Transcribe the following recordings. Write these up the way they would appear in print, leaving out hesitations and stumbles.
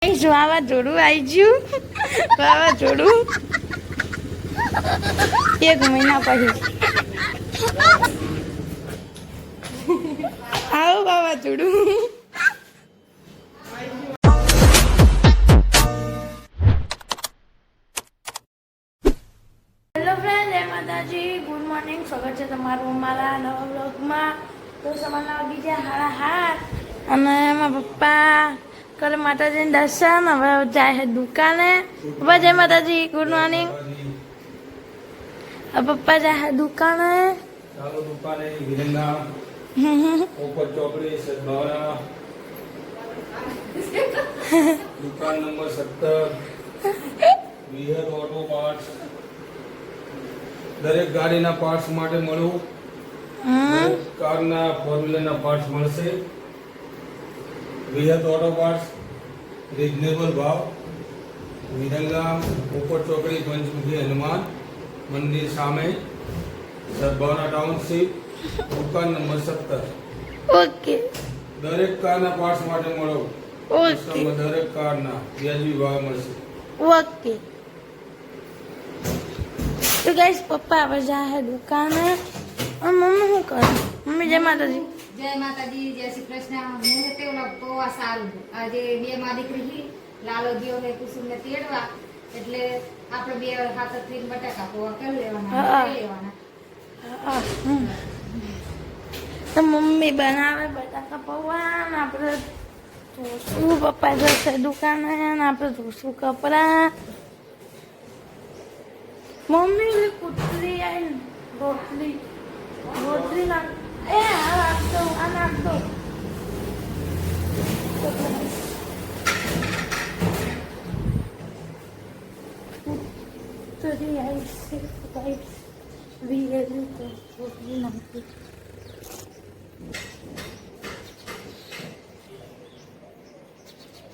વાવાઝોડું આવી ગયું વાવાઝોડું 1 મહિના પછી આવું વાવાઝોડું હેલો ફ્રેન્ડ જય માતાજી ગુડ મોર્નિંગ સ્વાગત છે તમારું અમારા નવા બ્લોગમાં તો સવારના વાગી ગયા 7:30 અને એમાં પપ્પા કરે માતાજીને દર્શન હવે જાય દુકાને પપ્પા જય માતાજી ગુડ મોર્નિંગ પપ્પા જાય દુકાને ચાલો દુકાને વિરંગા ઉપર ચોકડી સદભાવના દુકાન નંબર 17 વિહર ઓટો પાર્ટ્સ દરેક ગાડીના પાર્ટ્સ માટે મળું કારના ફોર વ્હીલરના પાર્ટ્સ મળશે વિહત ઓટો પાર્ટ્સ રિઝનેબલ ભાવ વિરંગામ ઉપર ચોકડી પંચમુખી હનુમાન મંદિર સામે સદભાવના ટાઉનશીપ દુકાન નંબર 17 ઓકે દરેક કારના પાર્ટ્સ માટે મળો ઓકે દરેક કારના વ્યાજબી ભાવ મળશે ઓકે તો ગાઈસ પપ્પા હવે જાય દુકાને અને મમ્મી શું કરે મમ્મી જય માતાજી જય શ્રી કૃષ્ણ હું તે ઓલા બહુ સારું આજે 2 માં દીકરી લાલો ગયો હે કુસુમ ને તેડવા એટલે આપણે 2 હાથ થી બટાકા પોવા કરી લેવાના તો મમ્મી બનાવે બટાકા પૌવા ને આપણે ધોશું પપ્પા જશે દુકાને ને આપણે ધોશું કપડા મમ્મી ઓલી કૂતરી આવી રોટલી રોટલી નાખ એ આ નાખતો આ નાખતો કૂતરી આવી છે ગાઈસ વીએલી તો રોટલી નાખી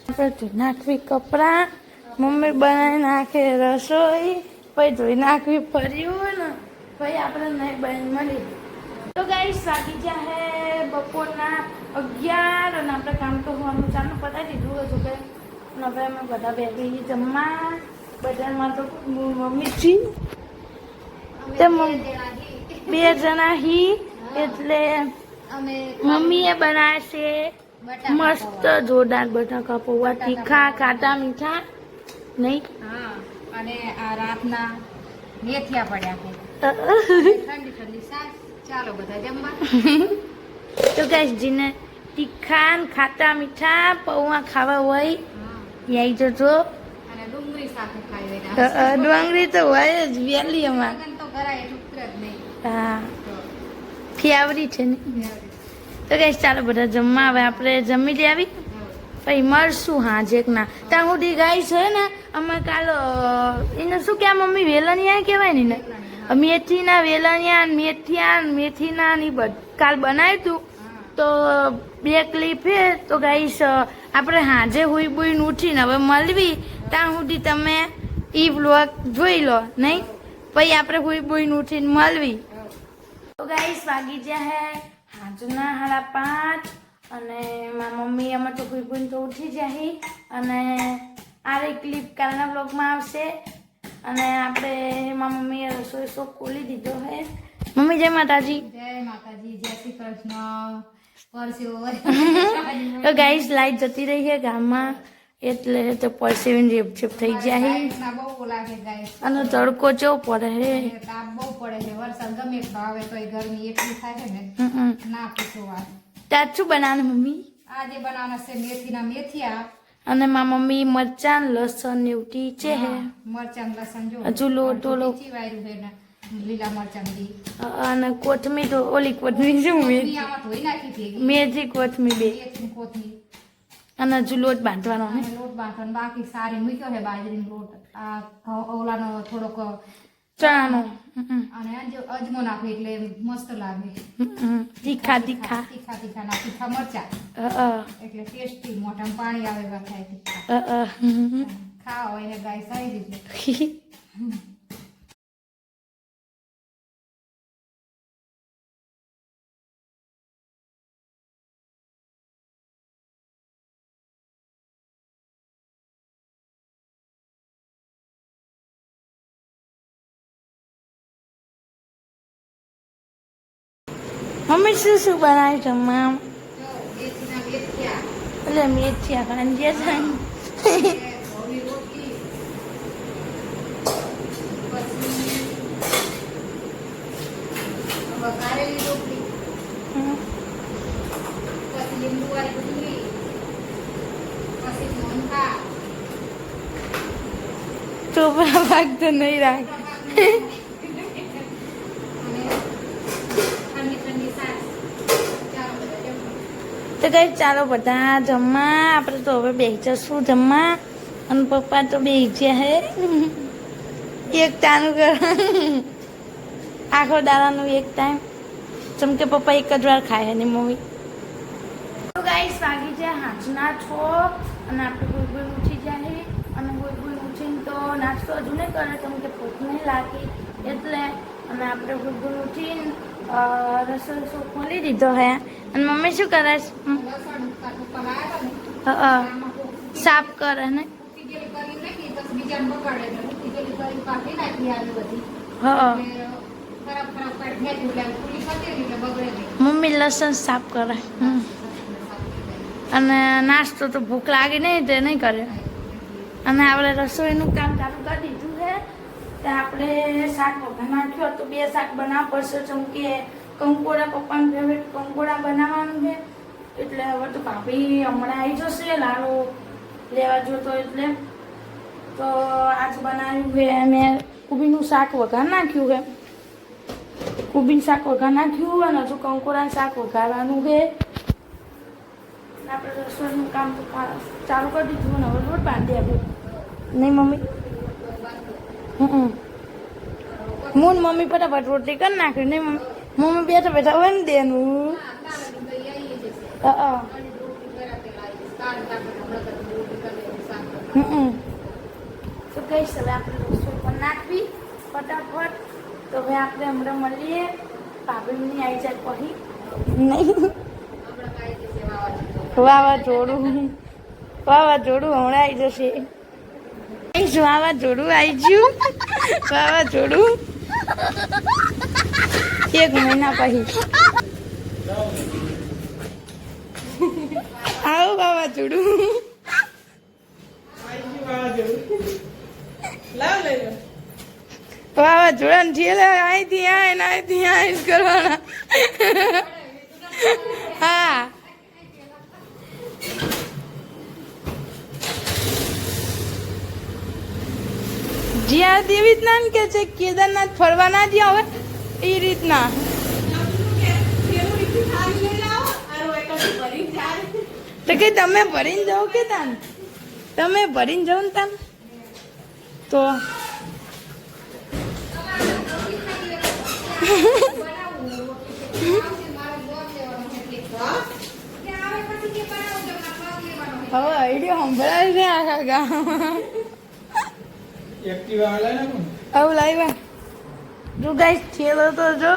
આપણે ધોઈ નાખવી કપડા મમ્મી બનાવી નાખે રસોઈ પછી ધોઈ નાખવી ફર્યું ને પછી આપણે નહીં બની મળી તો ગાઈસ વાગી ગયા હે બપોરના 11 અને આપણે કામ તો હોવાનું ચાલુ પતાવી દીધું હતું કે હવે અમે બધા બેસી જમવા બજારમાં તો મમ્મી છી તે 2 જણા હી એટલે મમ્મીએ બનાવશે મસ્ત જોરદાર બટાકા પૌવા તીખા ખાટા મીઠા નહીં અને આ રાતના મેથિયા પડ્યા છે ઠંડી ઠંડી સાસ ચાલો બધા જમવા તો ગાઈસ જીને તીખા ને ખાટા મીઠા પૌવા ખાવા હોય આવી જજો અને ડુંગળી સાથે ખાઈ ડુંગળી તો હોય જ વેલી અમાર તો કરાય ઉતર જ નહીં હા ફિયાવરી છે ને તો ગાઈસ ચાલો બધા જમવા હવે આપણે જમી લેવી પછી મળશું હાજેક ના ત્યાં સુધી ગાઈસ છે ને અમે કાલ એને શું કે મમ્મી વેલણિયા કહેવાય ને મેથીના વેલણિયા મેથીના ની કાલ બનાવ્યું હતું તો 2 ક્લિપ હે તો ગાઈસ આપણે હાજે હુઈ બુઈને ઉઠીને હવે મળવી ત્યાં સુધી તમે ઈ વ્લોગ જોઈ લો નહીં પછી આપણે હુઈ બુઈને ઉઠીને મળવી તો ગાઈસ વાગી ગયા હે હાજના 5:30 અને મારી મમ્મી અમે તો હુઈ બુઈને તો ઉઠી જાય અને આ ક્લિપ કાલના બ્લોગમાં આવશે અને આપણે મારી મમ્મીએ રસોઈ શોપ ખોલી દીધો હે મમ્મી જય માતાજી જય શ્રી કૃષ્ણ તો ગાઈસ લાઈટ જતી રહી છે ગામમાં એટલે તો પરસેવીને રેપઝેપ થઈ જાય બહુ લાગે ગાઈસ અને તડકો ચેવો પડે હે તાપ બહુ પડે છે વરસાદ ગમે એટલો આવે તો ગરમી એટલી થાય છે ને ના પૂછો વાત ત્યાં શું બનાવવાનું મમ્મી આજે બનાવવાના છે મેથીના મેથિયા અને મારી મમ્મી મરચાં લસણ ને ઉટી છે હે મરચાં લસણ જો હજુ લોટ ઓલો ચીવાયરું છે ને લીલા મરચાં દી અને કોથમીર તો ઓલી કોથમીર શું આમાં ધોઈ નાખી હતી મેથી કોથમીર 2 મેથીની કોથમીર અને હજુ લોટ બાંધવાનો હે લોટ બાંધવાનો બાકી સારી મૂક્યો છે બાજરીનો લોટ આ ઓલાનો થોડોક ચણાનો અને અજમો નાખી એટલે મસ્ત લાગે તીખા તીખા તીખા મરચા એટલે ટેસ્ટી મોઢામાં પાણી આવે એવા થાય તીખા ખાવા એને ગાય સારી દીધું મમ્મી શું બનાવ્યું જમવા? જો મેથીના મેથિયા, એટલે મેથિયા ખાંડિયા છે. ઘઉંની રોટલી, પછી વઘારેલી રોટલી, પછી લીંબુવાળી ડુંગળી, પછી મોહનથાળ, ચોપડા ભાગ તો નહીં રાખ. અને ઠંડી ઠંડી છાશ. ચાલો બધા જમો. તો કઈ ચાલો બધા જમવા. આપણે તો હવે બેસી જશું જમવા. અને પપ્પા તો બેસી ગયા હે એક ટાણું કર આખો દાડાનું એક ટાઈમ. જેમ કે પપ્પા એક જ વાર ખાય એની મમ્મી. તો ગાઈસ વાગી જાય હાંજના 6 અને આપણે ગુલગુલ ઉઠી જાય. અને ગુલગુલ ઉઠીને તો નાસ્તો હજુ નહીં કરે કેમ કે ભૂખ નહીં લાગી એટલે. અને આપણે ગુલગુલ ઉઠીને રસોઈ ખોલી દીધો હે. અને મમ્મી શું કરે છે? લસણ કાઢું પલાળ્યા ને, હા, આમાં કોઈ સાફ કરે ને. તીજેલી કરી નાખી, પછી બીજાને બગાડે ને. તીજેલી કરી કાઢી નાખી આવી બધી. હા, એટલે ખરાબ ખરાબ કાઢી નાખી એટલે પૂરી પતે ને એટલે બગડે નહીં. મમ્મી લસણ સાફ કરે. અને નાસ્તો તો ભૂખ લાગી નહીં તે નહીં કરે. અને આપણે રસોઈનું કામ ચાલુ કરી દીધું છે. તો આપણે શાક વઘાર નાખ્યો તો 2 શાક બનાવવા પડશે. જેમ કે કંકોડા, પપ્પાનું ફેવરેટ કંકોડા બનાવવાનું છે. એટલે હવે તો ભાભી હમણાં આવી જશે લાડુ લેવા જોતો એટલે. તો આજ બનાવ્યું છે મેં કુબીનું શાક વઘાર નાખ્યું છે. કુબીનું શાક વઘાર નાખ્યું અને હજુ કંકોડાનું શાક વઘારવાનું છે. આપણે રસોઈનું કામ તો ચાલુ કરી દીધું ને હવે રોટ બાંધી આપ્યું નહીં મમ્મી. મૂન મમ્મી ફટાફટ રોટલી કરી નાખ્યું નહીં મમ્મી. મમ્મી બેઠા બેઠા વન દેનું. તો કઈ હવે આપણે રસોઈ પણ નાખવી ફટાફટ. તો હવે આપણે હમણાં મળીએ ભાભીની આવી જાય પછી નહીં. વાવાઝોડું હમણાં આવી જશે. વાવાઝોડું આવી ગયું. વાવાઝોડું 1 મહિના પછી આવું વાવાઝોડું. વાવાઝોડા ને અહીંથી અહીંથી અહીં કરવાના. હા, જ્યાં તેવી રીતના કે છે કેદારનાથ ફરવા ના જ્યાં હોય એ રીતના. તો કે તમે ભરીને જાઓ કે તાન તમે ભરીને જાઓ ને તાન તો હવે આઈડિયો સંભળાય છે આખા ગામ. એક્ટિવા હાલે ને પણ. આવું લાવ્યા જો ગાઈસ થેલો તો જો.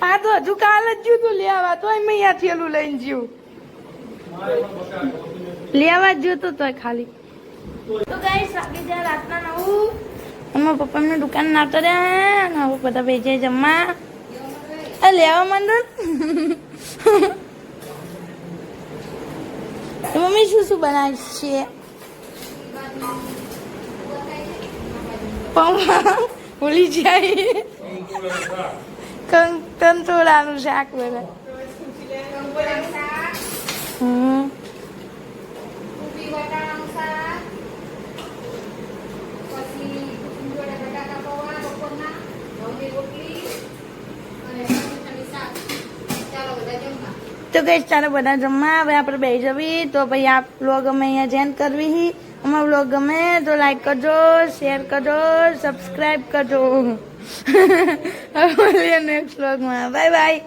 આ તો હજુ કાલ જ જ્યું તું લેવા તોય મેં અહીંયા થેલું લઈને જ્યું. લેવા જ જોતો તોય ખાલી. તો ગાઈસ વાગી જાય રાતના 9. અમારા પપ્પાની દુકાન ના આવતા રહ્યા અને હવે બધા ભાઈ જાય જમવા. આ લેવા માંડો. મમ્મી શું બનાવીશ છે? પૌવા ભૂલી જાય. કંટોળાનું શાક બને. તો કઈ ચાલો બધા જમવા. હવે આપણે બેસી જવી. તો ભાઈ આ વ્લોગ અમે અહીંયા જેન્ડ કરવી. અમારો વ્લોગ ગમે તો લાઈક કરજો, શેર કરજો, સબસ્ક્રાઈબ કરજો. હવે મળીએ નેક્સ્ટ વ્લોગમાં. Bye bye.